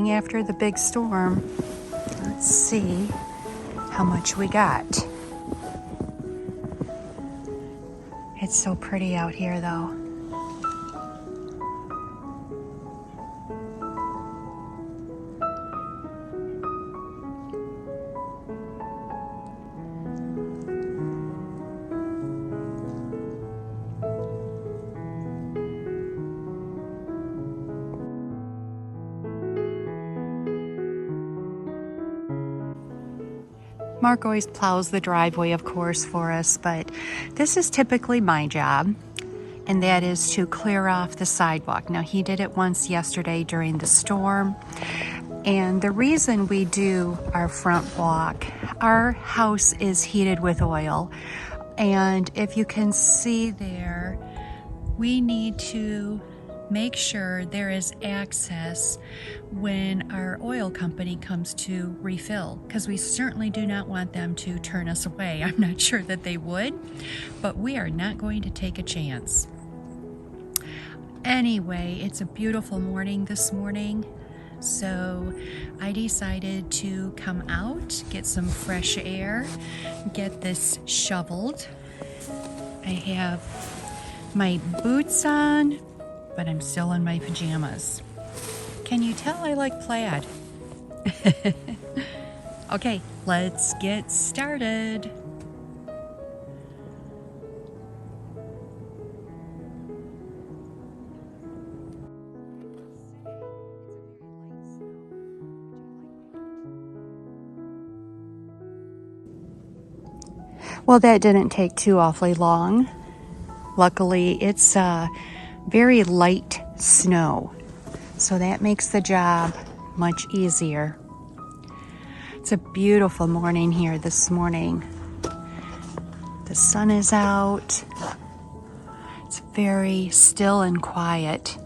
morning after the big storm. Let's see how much we got. It's so pretty out here though. Mark always plows the driveway, of course, for us, but this is typically my job, and that is to clear off the sidewalk. Now, he did it once yesterday during the storm, and the reason we do our front walk, our house is heated with oil, and if you can see there, we need to make sure there is access when our oil company comes to refill, because we certainly do not want them to turn us away. I'm not sure that they would, but we are not going to take a chance. Anyway, it's a beautiful morning this morning, so I decided to come out, get some fresh air, get this shoveled. I have my boots on, but I'm still in my pajamas. Can you tell I like plaid? Okay, let's get started. Well, that didn't take too awfully long. Luckily, it's very light snow, so that makes the job much easier. It's a beautiful morning here this morning. The sun is out. It's very still and quiet.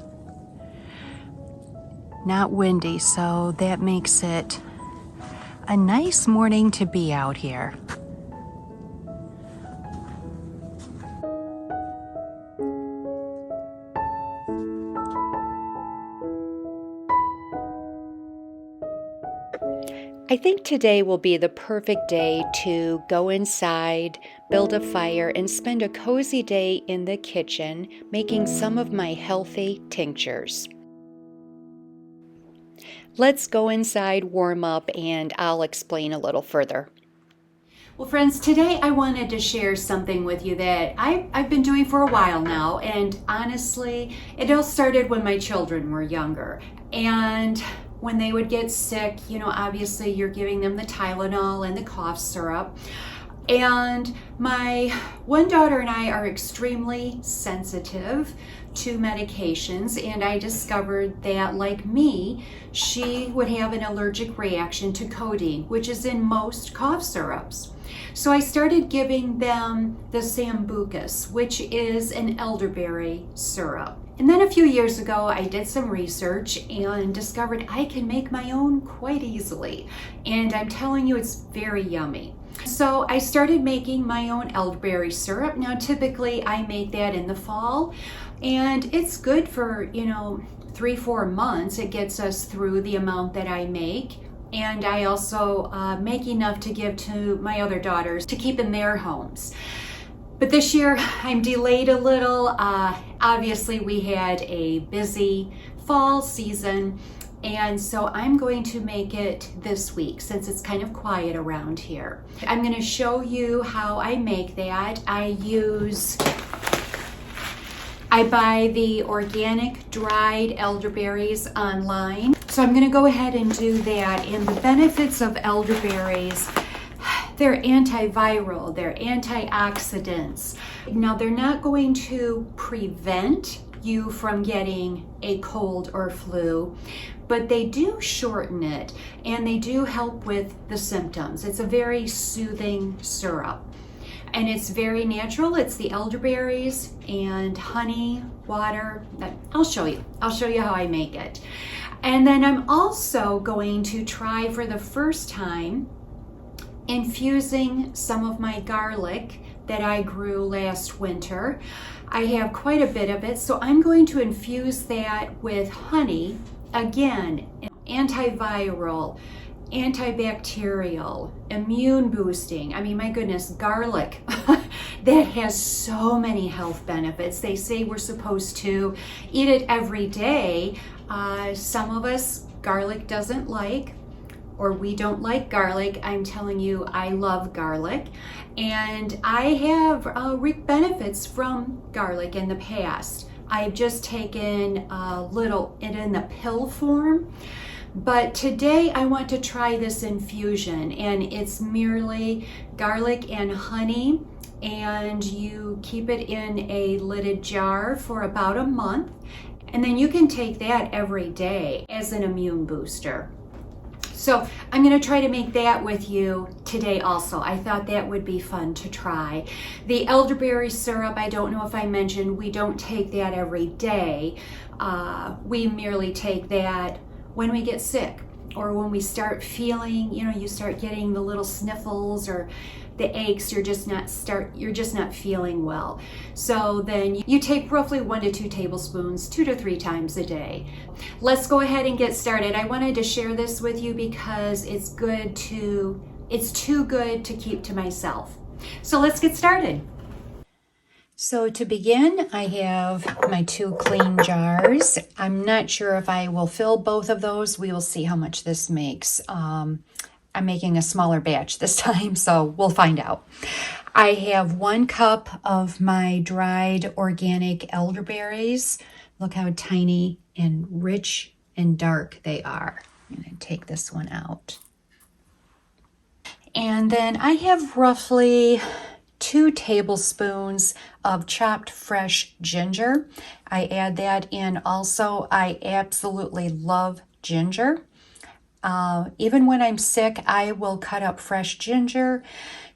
Not windy, so that makes it a nice morning to be out here. I think today will be the perfect day to go inside, build a fire, and spend a cozy day in the kitchen making some of my healthy tinctures. Let's go inside, warm up, and I'll explain a little further. Well, friends, today I wanted to share something with you that I've been doing for a while now, and honestly, it all started when my children were younger. And when they would get sick, you know, obviously you're giving them the Tylenol and the cough syrup. And my one daughter and I are extremely sensitive to medications, and I discovered that, like me, she would have an allergic reaction to codeine, which is in most cough syrups. So I started giving them the Sambucus, which is an elderberry syrup. And then a few years ago, I did some research and discovered I can make my own quite easily. And I'm telling you, it's very yummy. So I started making my own elderberry syrup. Now, typically I make that in the fall, and it's good for, 3-4 months. It gets us through the amount that I make. And I also make enough to give to my other daughters to keep in their homes. But this year I'm delayed a little. Obviously we had a busy fall season, and so I'm going to make it this week since it's kind of quiet around here. I'm going to show you how I make that. I buy the organic dried elderberries online. So I'm going to go ahead and do that. And the benefits of elderberries, they're antiviral, they're antioxidants. Now, they're not going to prevent you from getting a cold or flu, but they do shorten it, and they do help with the symptoms. It's a very soothing syrup, and it's very natural. It's the elderberries and honey, water. I'll show you how I make it. And then I'm also going to try for the first time infusing some of my garlic that I grew last winter. I have quite a bit of it, so I'm going to infuse that with honey again. antiviral, antibacterial, immune boosting. I mean, my goodness, garlic that has so many health benefits. They say we're supposed to eat it every day. Some of us, garlic doesn't like, or we don't like garlic. I'm telling you, I love garlic, and I have reaped benefits from garlic in the past. I've just taken a little it in the pill form, but today I want to try this infusion, and it's merely garlic and honey, and you keep it in a lidded jar for about a month, and then you can take that every day as an immune booster. So I'm going to try to make that with you today also. I thought that would be fun to try. The elderberry syrup, I don't know if I mentioned, we don't take that every day. We merely take that when we get sick, or when we start feeling, you start getting the little sniffles or the aches, you're just not feeling well. So then you take roughly 1 to 2 tablespoons 2 to 3 times a day. Let's go ahead and get started. I wanted to share this with you because it's too good to keep to myself. So let's get started. So to begin, I have my 2 clean jars. I'm not sure if I will fill both of those. We will see how much this makes. I'm making a smaller batch this time, so we'll find out. I have 1 cup of my dried organic elderberries. Look how tiny and rich and dark they are. I'm going to take this one out. And then I have roughly 2 tablespoons of chopped fresh ginger. I add that in also. I absolutely love ginger. Even when I'm sick, I will cut up fresh ginger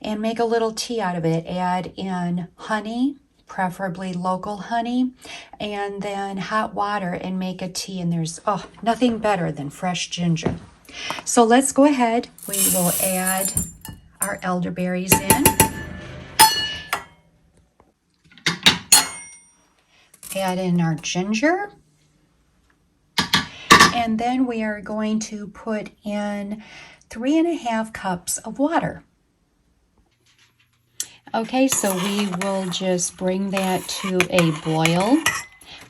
and make a little tea out of it. Add in honey, preferably local honey, and then hot water and make a tea. And there's nothing better than fresh ginger. So let's go ahead. We will add our elderberries in. Add in our ginger. And then we are going to put in 3.5 cups of water. Okay, so we will just bring that to a boil.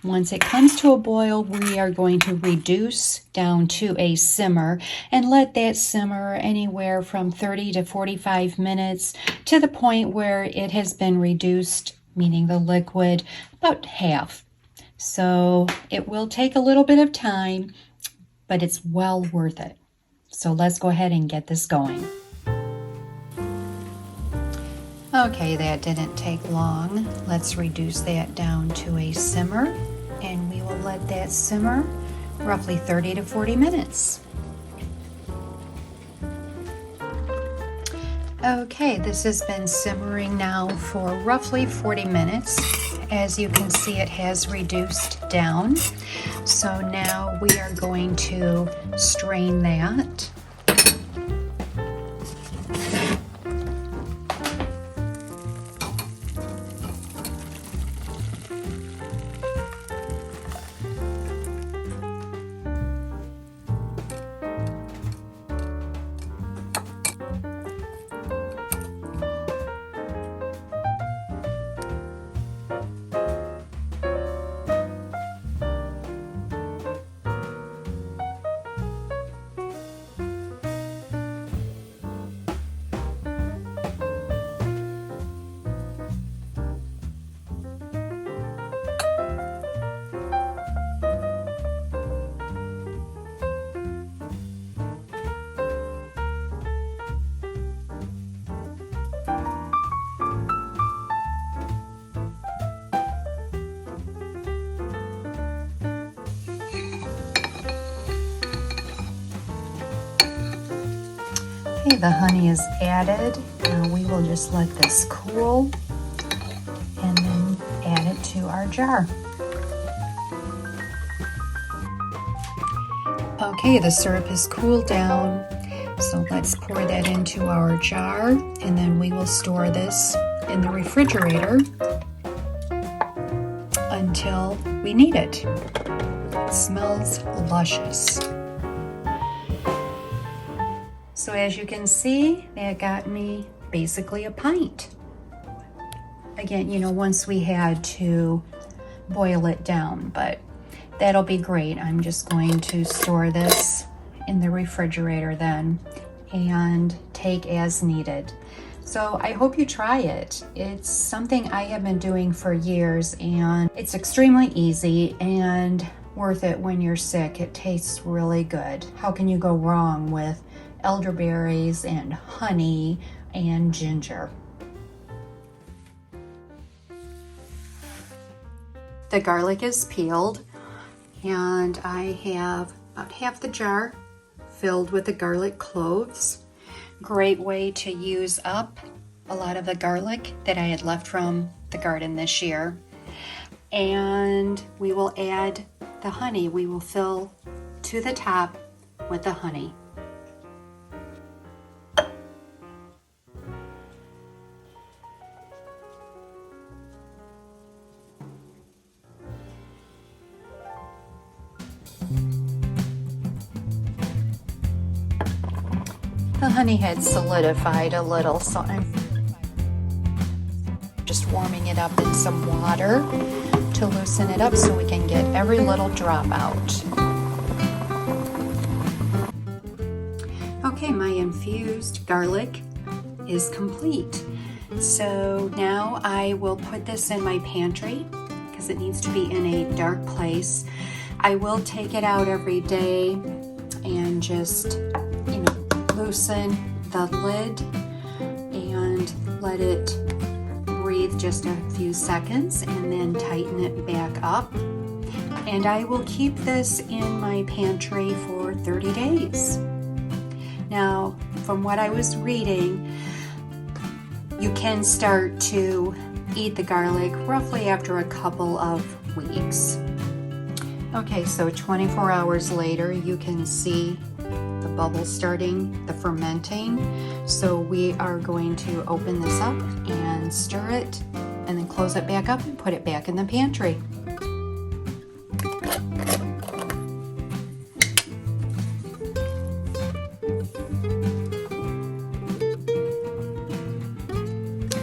Once it comes to a boil, we are going to reduce down to a simmer and let that simmer anywhere from 30 to 45 minutes to the point where it has been reduced, meaning the liquid, about half. So it will take a little bit of time, but it's well worth it. So let's go ahead and get this going. Okay, that didn't take long. Let's reduce that down to a simmer, and we will let that simmer roughly 30 to 40 minutes. Okay, this has been simmering now for roughly 40 minutes. As you can see, it has reduced down. So now we are going to strain that. Okay, the honey is added. Now we will just let this cool and then add it to our jar. Okay, the syrup has cooled down, so let's pour that into our jar, and then we will store this in the refrigerator until we need it. It smells luscious. So as you can see, that got me basically a pint. Again, you know, once we had to boil it down, but that'll be great. I'm just going to store this in the refrigerator then and take as needed. So I hope you try it. It's something I have been doing for years, and it's extremely easy and worth it when you're sick. It tastes really good. How can you go wrong with elderberries and honey and ginger? The garlic is peeled, and I have about half the jar filled with the garlic cloves. Great way to use up a lot of the garlic that I had left from the garden this year. And we will add the honey. We will fill to the top with the honey. The honey had solidified a little, so I'm just warming it up in some water to loosen it up so we can get every little drop out. Okay, my infused garlic is complete. So now I will put this in my pantry because it needs to be in a dark place. I will take it out every day and just, loosen the lid and let it breathe just a few seconds and then tighten it back up. And I will keep this in my pantry for 30 days. Now, from what I was reading, you can start to eat the garlic roughly after a couple of weeks. Okay, so 24 hours later, you can see the bubbles starting, the fermenting. So we are going to open this up and stir it and then close it back up and put it back in the pantry.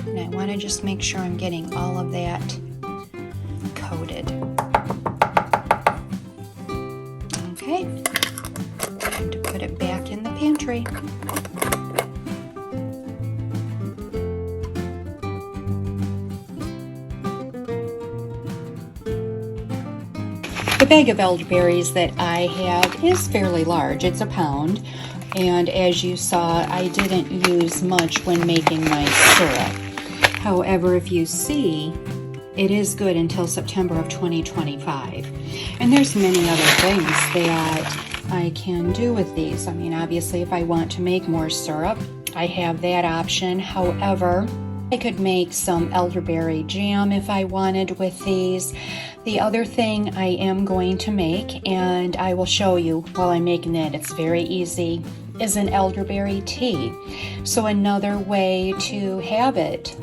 And I want to just make sure I'm getting all of that coated. Okay. Time to put it back in the pantry. The bag of elderberries that I have is fairly large. It's a pound. And as you saw, I didn't use much when making my syrup. However, if you see, it is good until September of 2025. And there's many other things that I can do with these. I mean, obviously, if I want to make more syrup, I have that option. However, I could make some elderberry jam if I wanted with these. The other thing I am going to make, and I will show you while I'm making that, it's very easy, is an elderberry tea. So another way to have it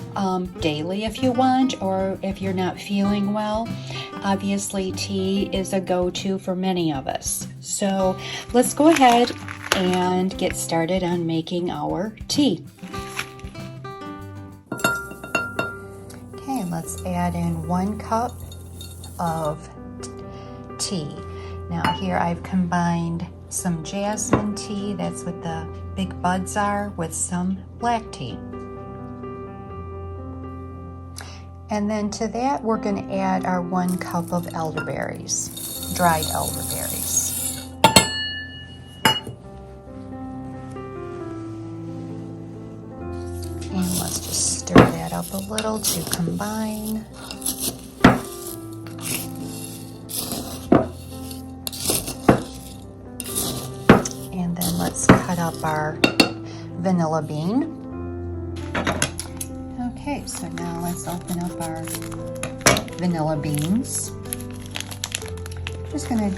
daily if you want, or if you're not feeling well. Obviously, tea is a go-to for many of us. So let's go ahead and get started on making our tea. Okay, let's add in 1 cup of tea. Now here I've combined some jasmine tea, that's what the big buds are, with some black tea. And then to that we're going to add our 1 cup of elderberries, dried elderberries. And let's just stir that up a little to combine. And then let's cut up our vanilla bean. Okay, so now let's open up our vanilla beans. I'm going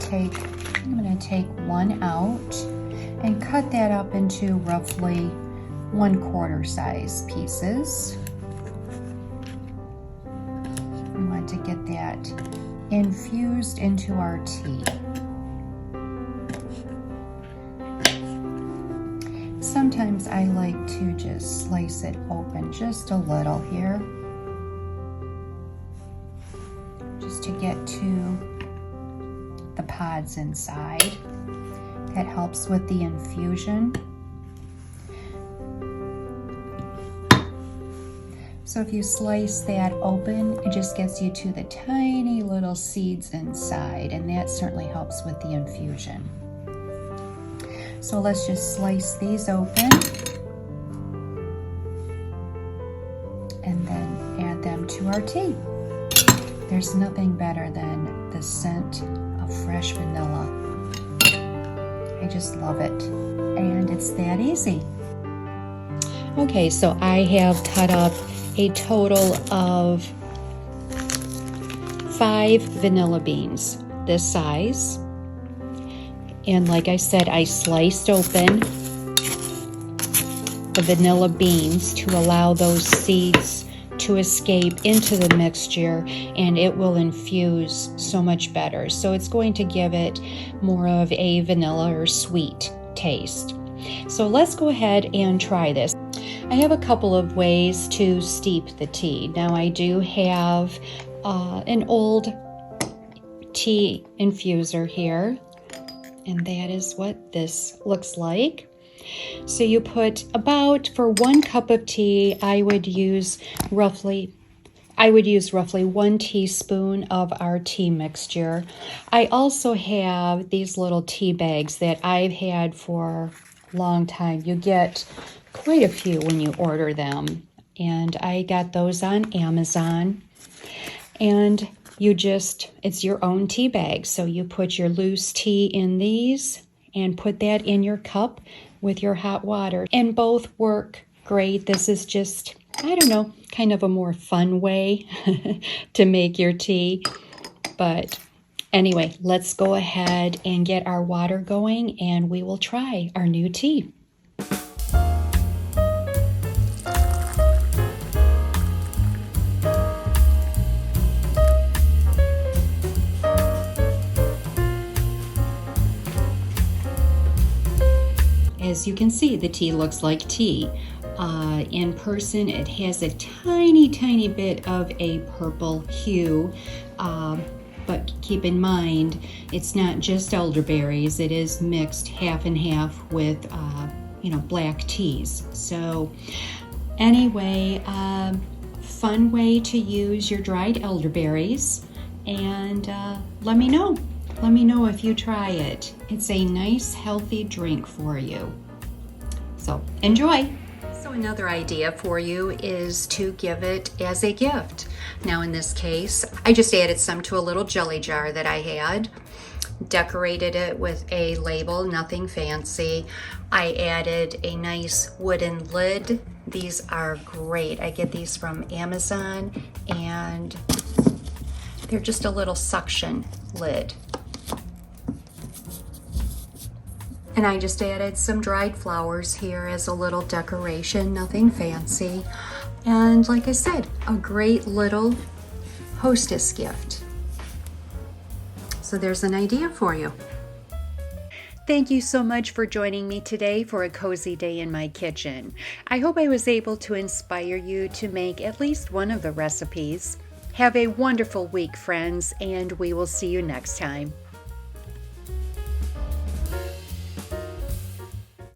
to take 1 out and cut that up into roughly 1/4 size pieces. We want to get that infused into our sometimes I like to just slice it open just a little here, just to get to the pods inside. That helps with the infusion. So if you slice that open, it just gets you to the tiny little seeds inside, and that certainly helps with the infusion. So let's just slice these open and then add them to our tea. There's nothing better than the scent of fresh vanilla. I just love it, and it's that easy. Okay, so I have cut up a total of 5 vanilla beans, this size. And like I said, I sliced open the vanilla beans to allow those seeds to escape into the mixture, and it will infuse so much better. So it's going to give it more of a vanilla or sweet taste. So let's go ahead and try this. I have a couple of ways to steep the tea. Now I do have an old tea infuser here, and that is what this looks like. So you put about, for 1 cup of tea, I would use roughly 1 teaspoon of our tea mixture. I also have these little tea bags that I've had for a long time. You get quite a few when you order them, and I got those on Amazon. And it's your own tea bag, so you put your loose tea in these and put that in your cup with your hot water, and both work great. This is just, I don't know, kind of a more fun way to make your tea. But anyway, let's go ahead and get our water going, and we will try our new tea. As you can see, the tea looks like tea. In person, it has a tiny bit of a purple hue, but keep in mind, it's not just elderberries. It is mixed half and half with, black teas. So anyway, fun way to use your dried elderberries, and let me know. Let me know if you try it. It's a nice, healthy drink for you. So enjoy. So another idea for you is to give it as a gift. Now in this case, I just added some to a little jelly jar that I had, decorated it with a label, nothing fancy. I added a nice wooden lid. These are great. I get these from Amazon, and they're just a little suction lid. And I just added some dried flowers here as a little decoration, nothing fancy. And like I said, a great little hostess gift. So there's an idea for you. Thank you so much for joining me today for a cozy day in my kitchen. I hope I was able to inspire you to make at least one of the recipes. Have a wonderful week, friends, and we will see you next time.